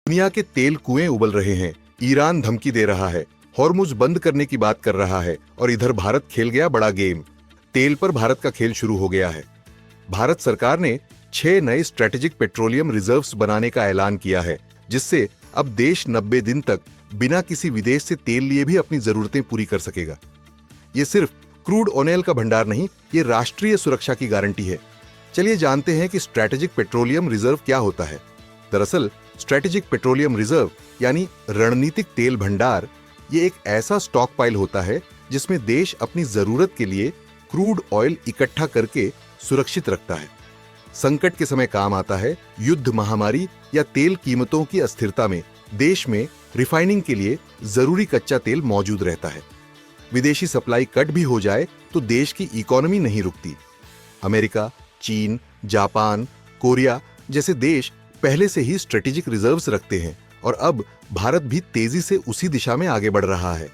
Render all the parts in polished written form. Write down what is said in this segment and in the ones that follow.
दुनिया के तेल कुएं उबल रहे हैं, ईरान धमकी दे रहा है, हॉर्मुज बंद करने की बात कर रहा है और इधर भारत खेल गया बड़ा गेम। तेल पर भारत का खेल शुरू हो गया है। भारत सरकार ने 6 नए स्ट्रेटेजिक पेट्रोलियम रिजर्व्स बनाने का ऐलान किया है, जिससे अब देश 90 दिन तक बिना किसी विदेश से तेल लिए भी अपनी जरूरतें पूरी कर सकेगा। ये सिर्फ क्रूड ऑयल का भंडार नहीं, ये राष्ट्रीय सुरक्षा की गारंटी है। चलिए जानते हैं कि स्ट्रेटेजिक पेट्रोलियम रिजर्व क्या होता है। दरअसल स्ट्रेटेजिक पेट्रोलियम रिजर्व यानी रणनीतिक तेल भंडार, ये एक ऐसा स्टॉक पाइल होता है जिसमें देश अपनी जरूरत के लिए क्रूड ऑयल इकट्ठा करके सुरक्षित रखता है। संकट के समय काम आता है, युद्ध, महामारी या तेल कीमतों की अस्थिरता में देश में रिफाइनिंग के लिए जरूरी कच्चा तेल मौजूद रहता है। विदेशी सप्लाई कट भी हो जाए तो देश की इकोनॉमी नहीं रुकती। अमेरिका, चीन, जापान, कोरिया जैसे देश पहले से ही स्ट्रेटेजिक रिजर्व्स रखते हैं और अब भारत भी तेजी से उसी दिशा में आगे बढ़ रहा है।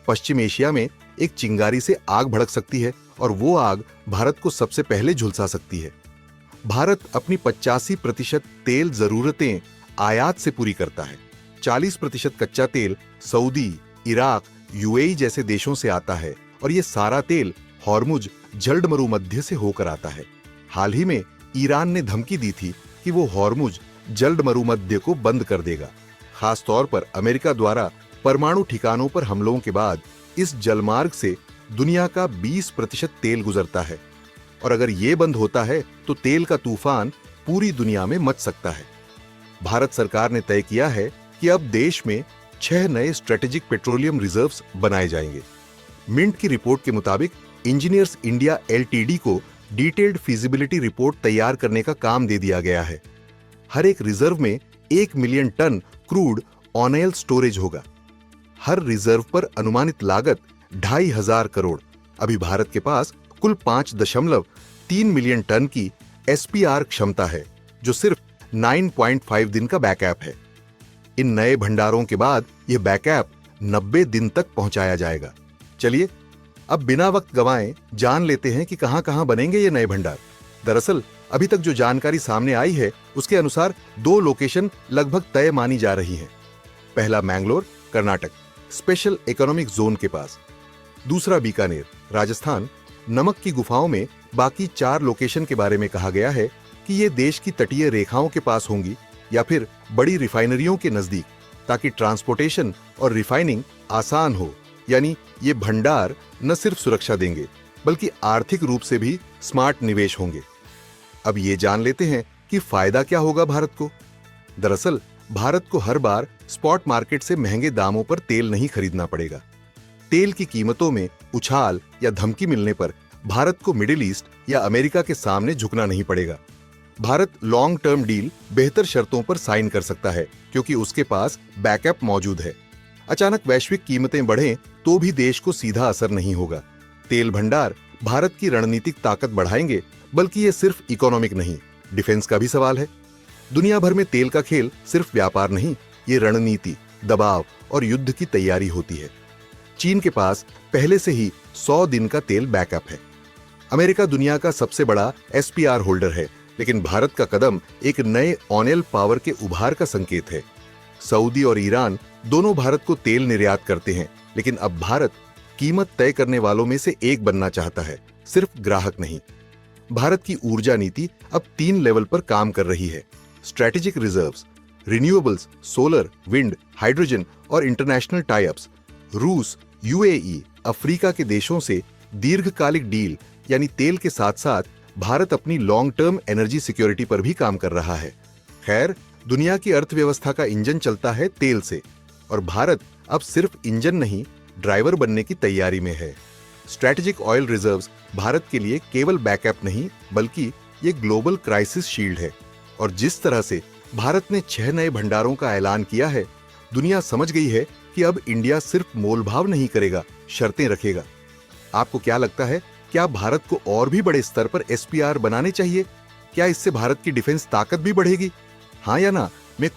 पश्चिम एशिया में एक चिंगारी से आग भड़क सकती है और वो आग भारत को सबसे पहले झुलसा सकती है। भारत अपनी 85% तेल जरूरतें आयात से पूरी करता है। 40% कच्चा तेल सऊदी, इराक, यूएई जैसे देशों से आता है और ये सारा तेल हॉर्मुज जलडमरू मध्य से होकर आता है। हाल ही में ईरान ने धमकी दी थी कि वो हॉर्मुज जलडमरू मध्य को बंद कर देगा। खास तौर पर अमेरिका द्वारा परमाणु ठिकानों पर हमलों के बाद इस जलमार्ग से दुनिया का 20% तेल गुजरता है और अगर ये बंद होता है तो तेल का तूफान पूरी दुनिया में मच सकता है। भारत सरकार ने तय किया है कि अब देश में 6 नए स्ट्रेटेजिक पेट्रोलियम रिजर्व्स बनाए जाएंगे। मिंट की रिपोर्ट के मुताबिक इंजीनियर्स इंडिया एलटीडी को डिटेल्ड फीजिबिलिटी रिपोर्ट तैयार करने का काम दे दिया गया है। हर एक रिजर्व में 1 million ton crude oil storage होगा। हर रिजर्व पर अनुमानित लागत 2,500 करोड़। अभी भारत के पास कुल 5.3 मिलियन टन की एसपीआर क्षमता है, जो सिर्फ 9.5 दिन का बैकअप है। इन नए भंडारों के बाद यह बैकअप 90 दिन तक पहुंचाया जाएगा। चलिए अब बिना वक्त गंवाए जान लेते हैं कि कहां-कहां बनेंगे ये नए भंडार। दरअसल अभी तक जो जानकारी सामने आई है उसके अनुसार 2 लोकेशन लगभग तय मानी जा रही हैं। पहला Mangalore, Karnataka, special economic zone के पास। दूसरा बीकानेर, राजस्थान, नमक की गुफाओं में। बाकी 4 लोकेशन के बारे में कहा गया है कि ये देश की तटीय रेखाओं के पास होंगी या फिर बड़ी रिफाइनरियों के नजदीक, ताकि ट्रांसपोर्टेशन और रिफाइनिंग आसान हो। यानी ये भंडार न सिर्फ सुरक्षा देंगे बल्कि आर्थिक रूप से भी स्मार्ट निवेश होंगे। अब ये जान लेते हैं कि फायदा क्या होगा भारत को। दरअसल भारत को हर बार स्पॉट मार्केट से महंगे दामों पर तेल नहीं खरीदना पड़ेगा। तेल की कीमतों में उछाल या धमकी मिलने पर भारत को मिडिल ईस्ट या अमेरिका के सामने झुकना नहीं पड़ेगा। भारत लॉन्ग टर्म डील बेहतर शर्तों पर साइन कर सकता है क्योंकि उसके पास बैकअप मौजूद है। अचानक वैश्विक कीमतें बढ़ें तो भी देश को सीधा असर नहीं होगा। तेल भंडार भारत की रणनीतिक ताकत बढ़ाएंगे, बल्कि ये सिर्फ इकोनॉमिक नहीं, डिफेंस का भी सवाल है। दुनिया भर में तेल का खेल सिर्फ व्यापार नहीं, ये रणनीति, दबाव और युद्ध की तैयारी होती है। चीन के पास पहले से ही 100 दिन का तेल बैकअप है। अमेरिका दुनिया का सबसे बड़ा एसपीआर होल्डर है, लेकिन भारत का कदम एक नए ऑयल पावर के उभार का संकेत है। सऊदी और ईरान दोनों भारत को तेल निर्यात करते हैं, लेकिन अब भारत कीमत तय करने वालों में से एक बनना चाहता है, सिर्फ ग्राहक नहीं। भारत की ऊर्जा नीति अब 3 लेवल पर काम कर रही है। Strategic reserves, renewables, solar, wind, hydrogen और इंटरनेशनल टाई अप्स। रूस, यूएई, अफ्रीका के देशों से दीर्घकालिक डील, यानी तेल के साथ साथ भारत अपनी लॉन्ग टर्म एनर्जी सिक्योरिटी पर भी काम कर रहा है। खैर, दुनिया की अर्थव्यवस्था का इंजन चलता है तेल से और भारत अब सिर्फ इंजन नहीं, ड्राइवर बनने की तैयारी में है। स्ट्रेटेजिक ऑयल रिजर्व्स भारत के लिए केवल बैकअप नहीं, बल्कि ये ग्लोबल क्राइसिस शील्ड है। और जिस तरह से भारत ने 6 नए भंडारों का ऐलान किया है, दुनिया समझ गई है कि अब इंडिया सिर्फ मोलभाव नहीं करेगा, शर्तें रखेगा। आपको क्या लगता है, क्या भारत को और भी बड़े स्तर पर एसपीआर बनाने चाहिए? क्या इससे भारत की डिफेंस ताकत भी बढ़ेगी? हाँ या ना, मैं